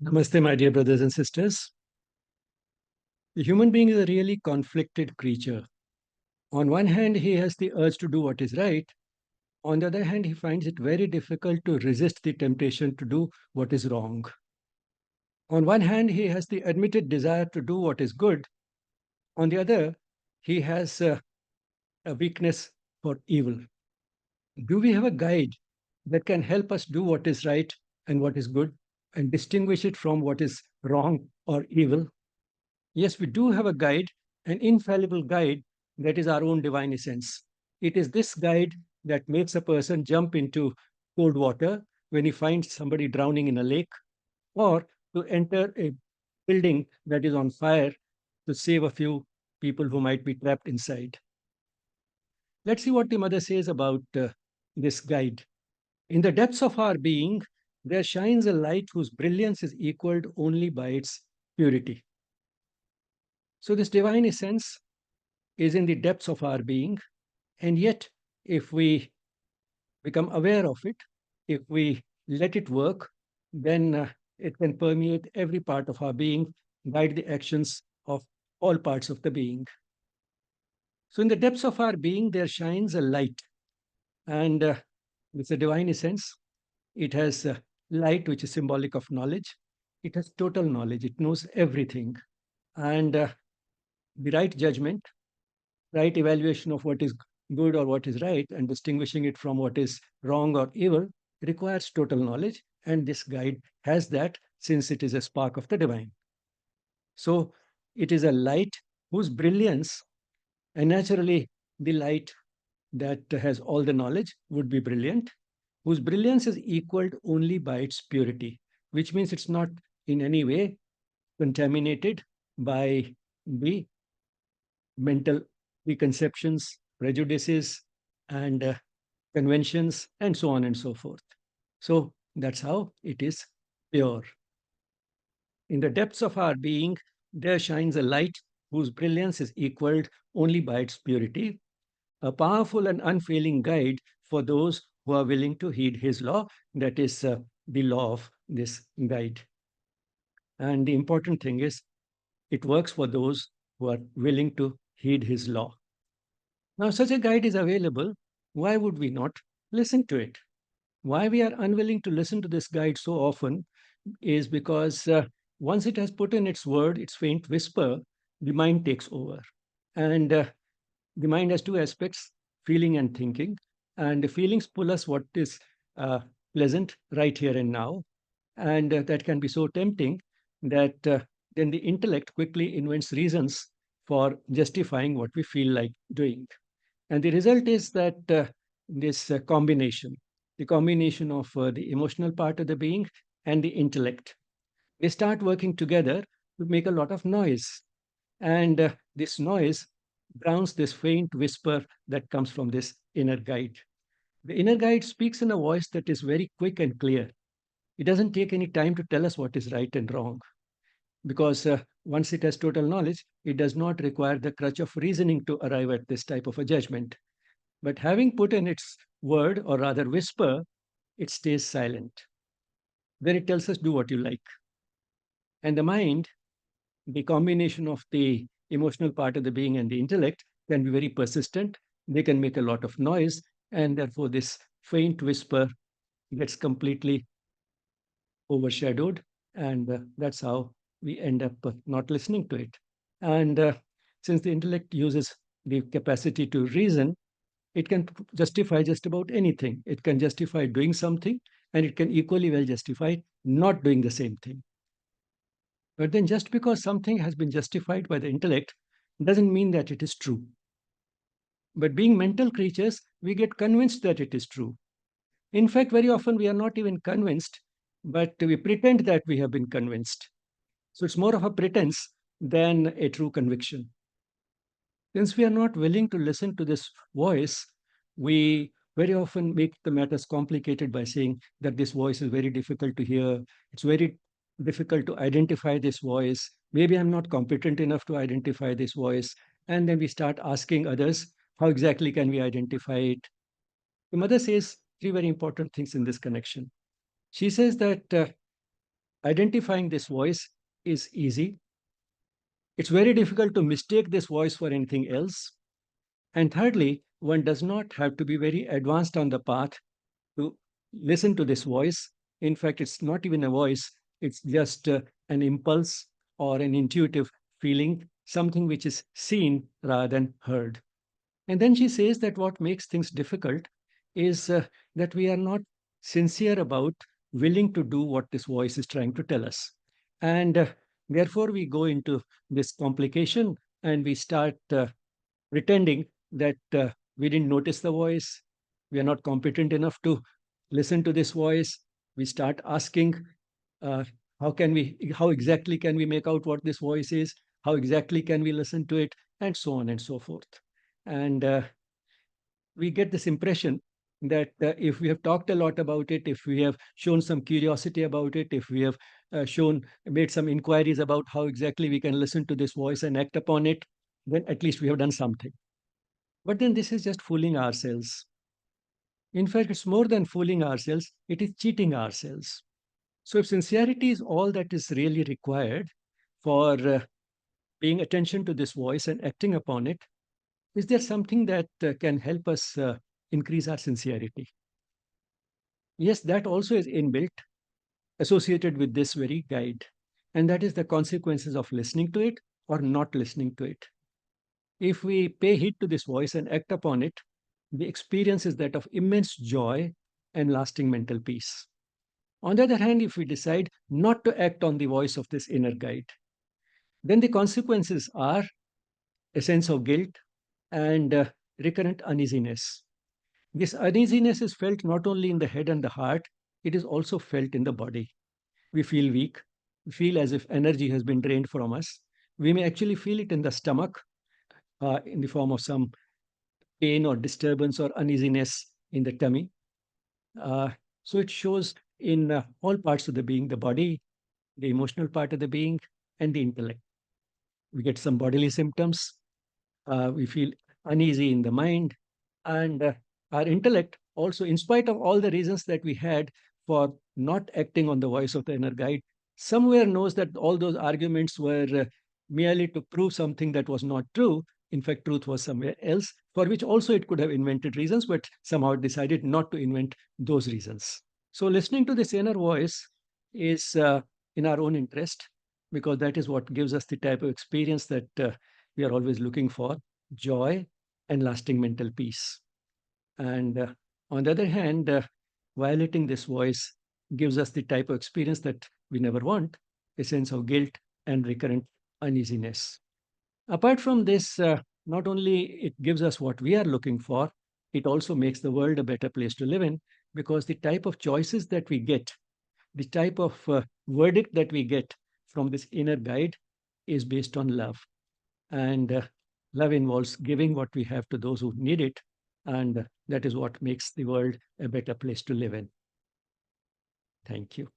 Namaste, my dear brothers and sisters. The human being is a really conflicted creature. On one hand, he has the urge to do what is right. On the other hand, he finds it very difficult to resist the temptation to do what is wrong. On one hand, he has the admitted desire to do what is good. On the other, he has a weakness for evil. Do we have a guide that can help us do what is right and what is good and distinguish it from what is wrong or evil? Yes, we do have a guide, an infallible guide that is our own divine essence. It is this guide that makes a person jump into cold water when he finds somebody drowning in a lake, or to enter a building that is on fire to save a few people who might be trapped inside. Let's see what the mother says about this guide. In the depths of our being, there shines a light whose brilliance is equaled only by its purity. So, this divine essence is in the depths of our being. And yet, if we become aware of it, if we let it work, then it can permeate every part of our being, guide the actions of all parts of the being. So, in the depths of our being, there shines a light. And it's a divine essence. It has light, which is symbolic of knowledge. It has total knowledge. It knows everything. And the right judgment, right evaluation of what is good or what is right and distinguishing it from what is wrong or evil requires total knowledge. And this guide has that since it is a spark of the divine. So it is a light whose brilliance, and naturally, the light that has all the knowledge would be brilliant, whose brilliance is equaled only by its purity, which means it's not in any way contaminated by the mental preconceptions, prejudices, and conventions, and so on and so forth. So that's how it is pure. In the depths of our being, there shines a light whose brilliance is equaled only by its purity, a powerful and unfailing guide for those who are willing to heed his law. That is the law of this guide. And the important thing is, it works for those who are willing to heed his law. Now, such a guide is available. Why would we not listen to it? Why we are unwilling to listen to this guide so often is because once it has put in its word, its faint whisper, the mind takes over. And the mind has two aspects, feeling and thinking. And the feelings pull us what is uh, pleasant right here and now. And that can be so tempting that then the intellect quickly invents reasons for justifying what we feel like doing. And the result is that this combination, the combination of the emotional part of the being and the intellect, they start working together to make a lot of noise. And this noise drowns this faint whisper that comes from this inner guide. The inner guide speaks in a voice that is very quick and clear. It doesn't take any time to tell us what is right and wrong because once it has total knowledge, it does not require the crutch of reasoning to arrive at this type of a judgment. But having put in its word, or rather whisper, it stays silent. Then it tells us, do what you like. And the mind, the combination of the emotional part of the being and the intellect, can be very persistent. They can make a lot of noise. And therefore, this faint whisper gets completely overshadowed. And that's how we end up not listening to it. And since the intellect uses the capacity to reason, it can justify just about anything. It can justify doing something, and it can equally well justify not doing the same thing. But then, just because something has been justified by the intellect doesn't mean that it is true. But being mental creatures, we get convinced that it is true. In fact, very often we are not even convinced, but we pretend that we have been convinced. So it's more of a pretense than a true conviction. Since we are not willing to listen to this voice, we very often make the matters complicated by saying that this voice is very difficult to hear. It's very difficult to identify this voice. Maybe I'm not competent enough to identify this voice. And then we start asking others, how exactly can we identify it? The mother says three very important things in this connection. She says that Identifying this voice is easy. It's very difficult to mistake this voice for anything else. And thirdly, one does not have to be very advanced on the path to listen to this voice. In fact, it's not even a voice, it's just an impulse or an intuitive feeling, something which is seen rather than heard. And then she says that what makes things difficult is that we are not sincere about willing to do what this voice is trying to tell us. And therefore, we go into this complication and we start pretending that we didn't notice the voice. We are not competent enough to listen to this voice. We start asking, uh, how exactly can we make out what this voice is? How exactly can we listen to it? And so on and so forth. And we get this impression that if we have talked a lot about it, if we have shown some curiosity about it, if we have made some inquiries about how exactly we can listen to this voice and act upon it, then at least we have done something. But then this is just fooling ourselves. In fact, it's more than fooling ourselves, it is cheating ourselves. So, if sincerity is all that is really required for paying attention to this voice and acting upon it, is there something that can help us increase our sincerity? Yes, that also is inbuilt, associated with this very guide, and that is the consequences of listening to it or not listening to it. If we pay heed to this voice and act upon it, the experience is that of immense joy and lasting mental peace. On the other hand, if we decide not to act on the voice of this inner guide, then the consequences are a sense of guilt and recurrent uneasiness. This uneasiness is felt not only in the head and the heart, it is also felt in the body. We feel weak, we feel as if energy has been drained from us. We may actually feel it in the stomach in the form of some pain or disturbance or uneasiness in the tummy. Uh, so it shows in all parts of the being, the body, the emotional part of the being, and the intellect. We get some bodily symptoms. We feel uneasy in the mind. And our intellect also, in spite of all the reasons that we had for not acting on the voice of the inner guide, somewhere knows that all those arguments were merely to prove something that was not true. In fact, truth was somewhere else, for which also it could have invented reasons, but somehow it decided not to invent those reasons. So, listening to this inner voice is in our own interest because that is what gives us the type of experience that we are always looking for, joy and lasting mental peace. And on the other hand, violating this voice gives us the type of experience that we never want, a sense of guilt and recurrent uneasiness. Apart from this, not only it gives us what we are looking for, it also makes the world a better place to live in because the type of choices that we get, the type of verdict that we get from this inner guide is based on love. And love involves giving what we have to those who need it. And that is what makes the world a better place to live in. Thank you.